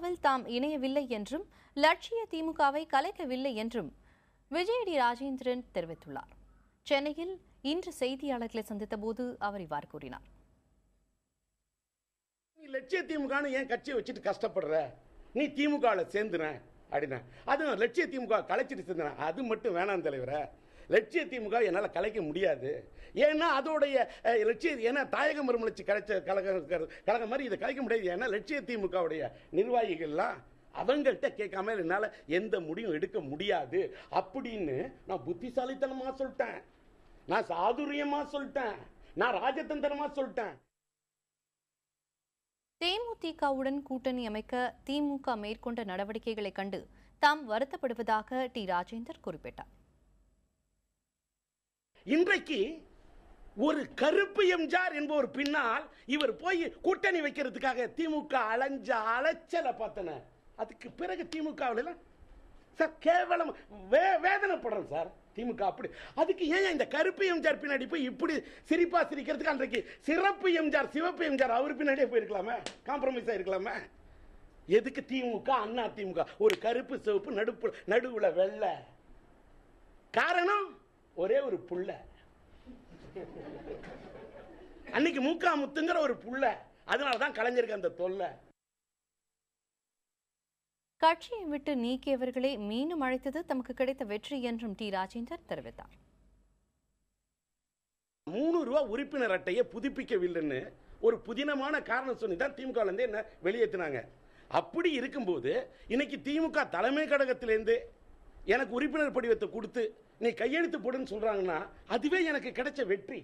திமுகவில் தாம் இணையவில்லை என்றும் லட்சிய திமுகவை கலைக்கவில்லை என்றும் விஜய் டி ராஜேந்திரன் தெரிவித்துள்ளார். சென்னையில் இன்று செய்தியாளர்களை சந்தித்த போது அவர் இவ்வாறு கூறினார். நீ லட்சிய திமுக ஏன் கட்சியை வச்சுட்டு கஷ்டப்படுற? நீ திமுக சேர்ந்துன அப்படின்னா அது லட்சிய திமுக கலைச்சிட்டு சேர்ந்தன, அது மட்டும் வேணாம் தலைவர. லட்சிய திமுக என்னால் கலைக்க முடியாது. ஏன்னா அதோடைய லட்சிய ஏன்னா தாயக மறுமலர்ச்சி கலைச்ச கழகம் மாதிரி இதை கலைக்க முடியாது. ஏன்னா லட்சிய திமுகவுடைய நிர்வாகிகள்லாம் அவங்கள்ட்ட கேட்காம என்னால் எந்த முடிவும் எடுக்க முடியாது அப்படின்னு நான் புத்திசாலித்தனமா சொல்லிட்டேன், நான் சாதுரியமா சொல்லிட்டேன், நான் ராஜதந்திரமா சொல்லிட்டேன். தேமுதிகவுடன் கூட்டணி அமைக்க திமுக மேற்கொண்ட நடவடிக்கைகளை கண்டு தாம் வருத்தப்படுவதாக டி ராஜேந்தர் குறிப்பிட்டார். இன்றைக்கு ஒரு கருப்பு எம்ஜிஆர் என்பவர் பின்னால் இவர் போய் கூட்டணி வைக்கிறதுக்காக திமுக அலைஞ்ச அலைச்சலை பார்த்தன. அதுக்கு பிறகு திமுக சார் கேவலம் வேதனைப்படுறேன் சார். திமுக அப்படி அதுக்கு ஏன் இந்த கருப்பு எம்ஜிஆர் பின்னாடி போய் இப்படி சிரிப்பா சிரிக்கிறதுக்கு அன்றைக்கு சிறப்பு எம்ஜிஆர் சிவப்பு எம்ஜிஆர் அவர் பின்னாடியே போயிருக்கலாமே, காம்ப்ரமைஸ் ஆயிருக்கலாமே. எதுக்கு திமுக அண்ணா திமுக ஒரு கருப்பு சிவப்பு நடுவுல வெள்ளை? காரணம் ஒரே ஒரு புள்ள, அன்னைக்கு மூக்கா முத்துங்கிற ஒரு புள்ள. அதனாலதான் கலைஞருக்கு அந்த தொல்லை. கட்சியை விட்டு நீக்கியவர்களை மீண்டும் அழைத்தது தமக்கு கிடைத்த வெற்றி என்றும் டி ராஜேந்தர் தெரிவித்தார். 3 ரூபா உறுப்பினர் அட்டையை புதுப்பிக்கவில்லைன்னு ஒரு புதினமான காரணம் சொல்லி தான் திமுக என்ன வெளியேற்றினாங்க. அப்படி இருக்கும்போது இன்னைக்கு திமுக தலைமை கழகத்திலேருந்து எனக்கு உறுப்பினர் படிவத்தை கொடுத்து நீ கையெழுத்து போடுன்னு சொல்றாங்கன்னா அதுவே எனக்கு கிடைச்ச வெற்றி.